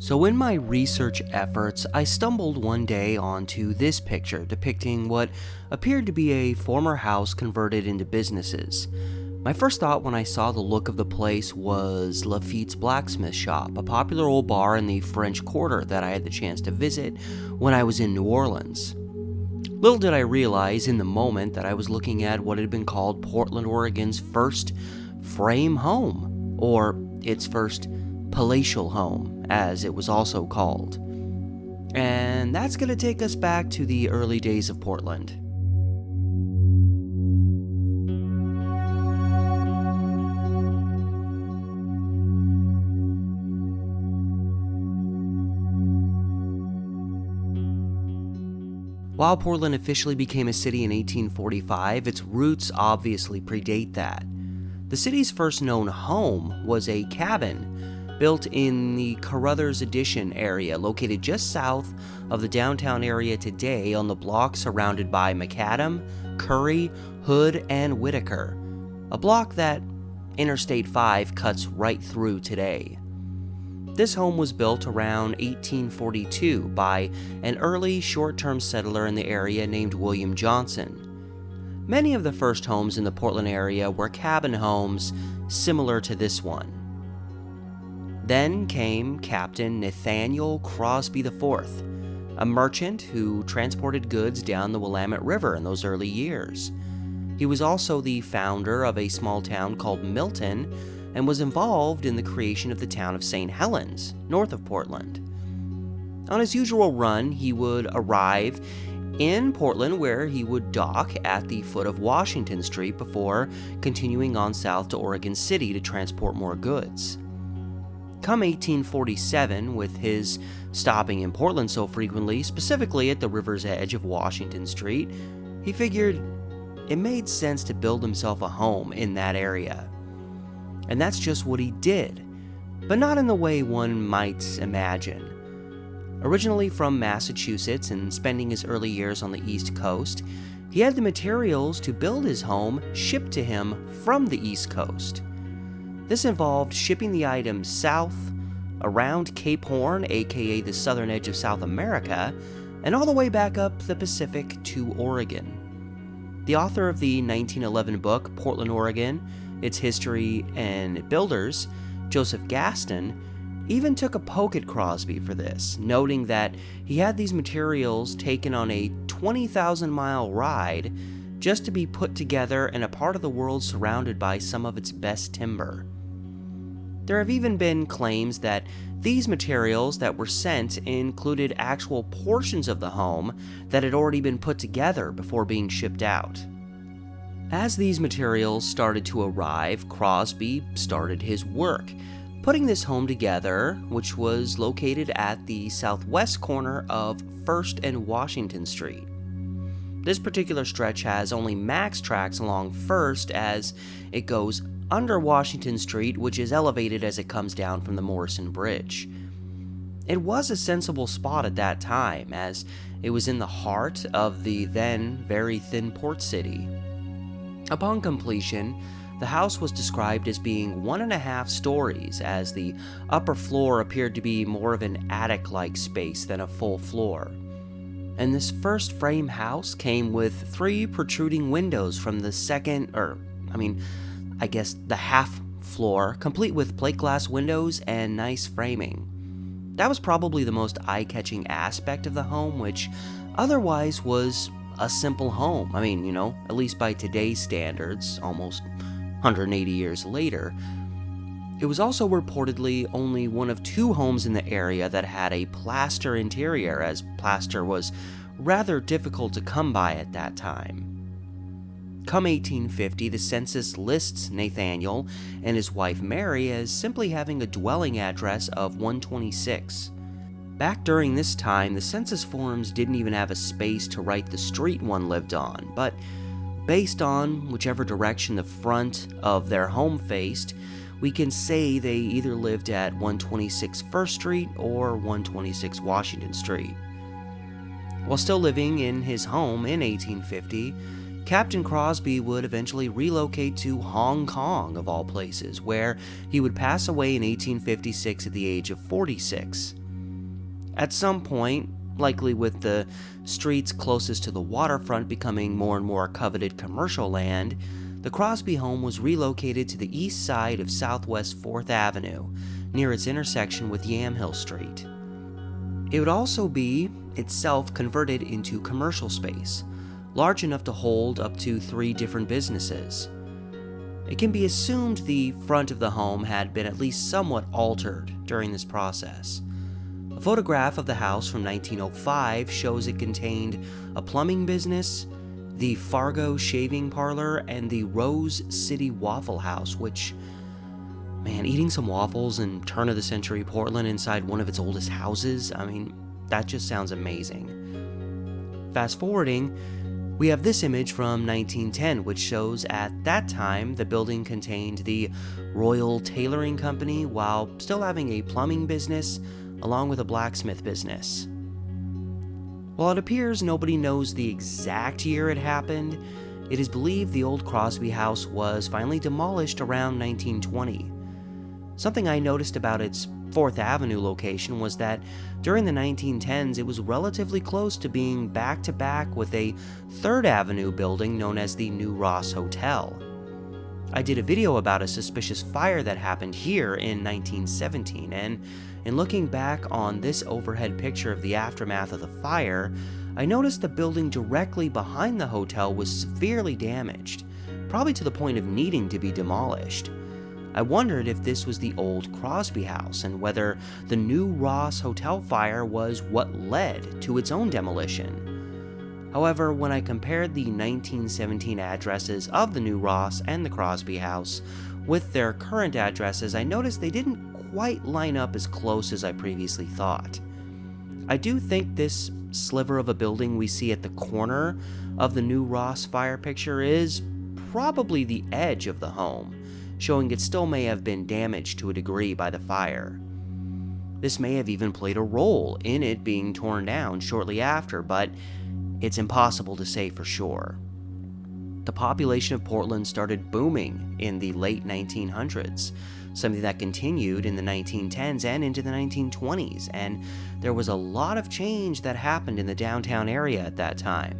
So in my research efforts, I stumbled one day onto this picture depicting what appeared to be a former house converted into businesses. My first thought when I saw the look of the place was Lafitte's Blacksmith Shop, a popular old bar in the French Quarter that I had the chance to visit when I was in New Orleans. Little did I realize in the moment that I was looking at what had been called Portland, Oregon's first frame home, or its first palatial home, as it was also called. And that's going to take us back to the early days of Portland. While Portland officially became a city in 1845, its roots obviously predate that. The city's first known home was a cabin built in the Carruthers Addition area, located just south of the downtown area today on the block surrounded by Macadam, Curry, Hood, and Whitaker, a block that Interstate 5 cuts right through today. This home was built around 1842 by an early short-term settler in the area named William Johnson. Many of the first homes in the Portland area were cabin homes similar to this one. Then came Captain Nathaniel Crosby IV, a merchant who transported goods down the Willamette River in those early years. He was also the founder of a small town called Milton and was involved in the creation of the town of St. Helens, north of Portland. On his usual run, he would arrive in Portland, where he would dock at the foot of Washington Street before continuing on south to Oregon City to transport more goods. Come 1847, with his stopping in Portland so frequently, specifically at the river's edge of Washington Street, he figured it made sense to build himself a home in that area. And that's just what he did, but not in the way one might imagine. Originally from Massachusetts and spending his early years on the East Coast, he had the materials to build his home shipped to him from the East Coast. This involved shipping the items south, around Cape Horn, aka the southern edge of South America, and all the way back up the Pacific to Oregon. The author of the 1911 book, Portland, Oregon, Its History and Builders, Joseph Gaston, even took a poke at Crosby for this, noting that he had these materials taken on a 20,000-mile ride just to be put together in a part of the world surrounded by some of its best timber. There have even been claims that these materials that were sent included actual portions of the home that had already been put together before being shipped out. As these materials started to arrive, Crosby started his work, putting this home together, which was located at the southwest corner of 1st and Washington Street. This particular stretch has only max tracks along 1st as it goes under Washington Street, which is elevated as it comes down from the Morrison Bridge. It was a sensible spot at that time, as it was in the heart of the then very thin port city. Upon completion, the house was described as being 1.5 stories, as the upper floor appeared to be more of an attic-like space than a full floor. And this first frame house came with 3 protruding windows from the the half floor, complete with plate glass windows and nice framing. That was probably the most eye-catching aspect of the home, which otherwise was a simple home. At least by today's standards, almost 180 years later. It was also reportedly only one of 2 homes in the area that had a plaster interior, as plaster was rather difficult to come by at that time. Come 1850, the census lists Nathaniel and his wife Mary as simply having a dwelling address of 126. Back during this time, the census forms didn't even have a space to write the street one lived on, but based on whichever direction the front of their home faced, we can say they either lived at 126 1st Street or 126 Washington Street. While still living in his home in 1850, Captain Crosby would eventually relocate to Hong Kong, of all places, where he would pass away in 1856 at the age of 46. At some point, likely with the streets closest to the waterfront becoming more and more coveted commercial land, the Crosby home was relocated to the east side of Southwest 4th Avenue, near its intersection with Yamhill Street. It would also be itself converted into commercial space, large enough to hold up to 3 different businesses. It can be assumed the front of the home had been at least somewhat altered during this process. A photograph of the house from 1905 shows it contained a plumbing business, the Fargo Shaving Parlor, and the Rose City Waffle House, which, man, eating some waffles in turn-of-the-century Portland inside one of its oldest houses, that just sounds amazing. Fast forwarding, we have this image from 1910, which shows at that time the building contained the Royal Tailoring Company while still having a plumbing business along with a blacksmith business. While it appears nobody knows the exact year it happened, it is believed the old Crosby house was finally demolished around 1920. Something I noticed about its 4th Avenue location was that during the 1910s it was relatively close to being back-to-back with a 3rd Avenue building known as the New Ross Hotel. I did a video about a suspicious fire that happened here in 1917, and in looking back on this overhead picture of the aftermath of the fire, I noticed the building directly behind the hotel was severely damaged, probably to the point of needing to be demolished. I wondered if this was the old Crosby house and whether the New Ross Hotel fire was what led to its own demolition. However, when I compared the 1917 addresses of the New Ross and the Crosby house with their current addresses, I noticed they didn't quite line up as close as I previously thought. I do think this sliver of a building we see at the corner of the New Ross fire picture is probably the edge of the home, showing it still may have been damaged to a degree by the fire. This may have even played a role in it being torn down shortly after, but it's impossible to say for sure. The population of Portland started booming in the late 1900s, something that continued in the 1910s and into the 1920s, and there was a lot of change that happened in the downtown area at that time.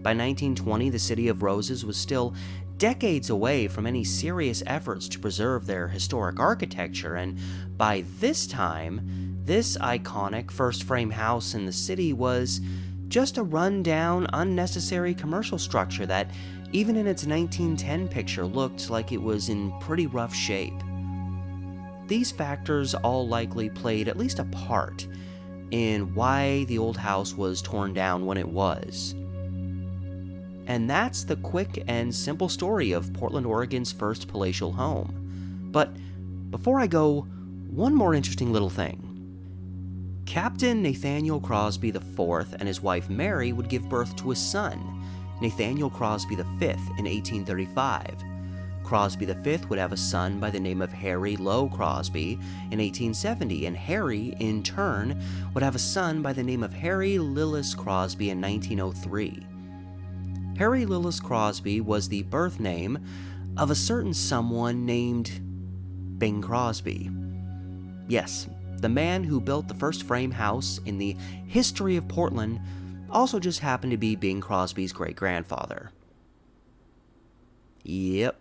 By 1920, the City of Roses was still decades away from any serious efforts to preserve their historic architecture, and by this time, this iconic first-frame house in the city was just a run-down, unnecessary commercial structure that, even in its 1910 picture, looked like it was in pretty rough shape. These factors all likely played at least a part in why the old house was torn down when it was. And that's the quick and simple story of Portland, Oregon's first palatial home. But before I go, one more interesting little thing. Captain Nathaniel Crosby IV and his wife Mary would give birth to a son, Nathaniel Crosby V, in 1835. Crosby V would have a son by the name of Harry Lowe Crosby in 1870, and Harry, in turn, would have a son by the name of Harry Lillis Crosby in 1903. Harry Lillis Crosby was the birth name of a certain someone named Bing Crosby. Yes, the man who built the first frame house in the history of Portland also just happened to be Bing Crosby's great-grandfather. Yep.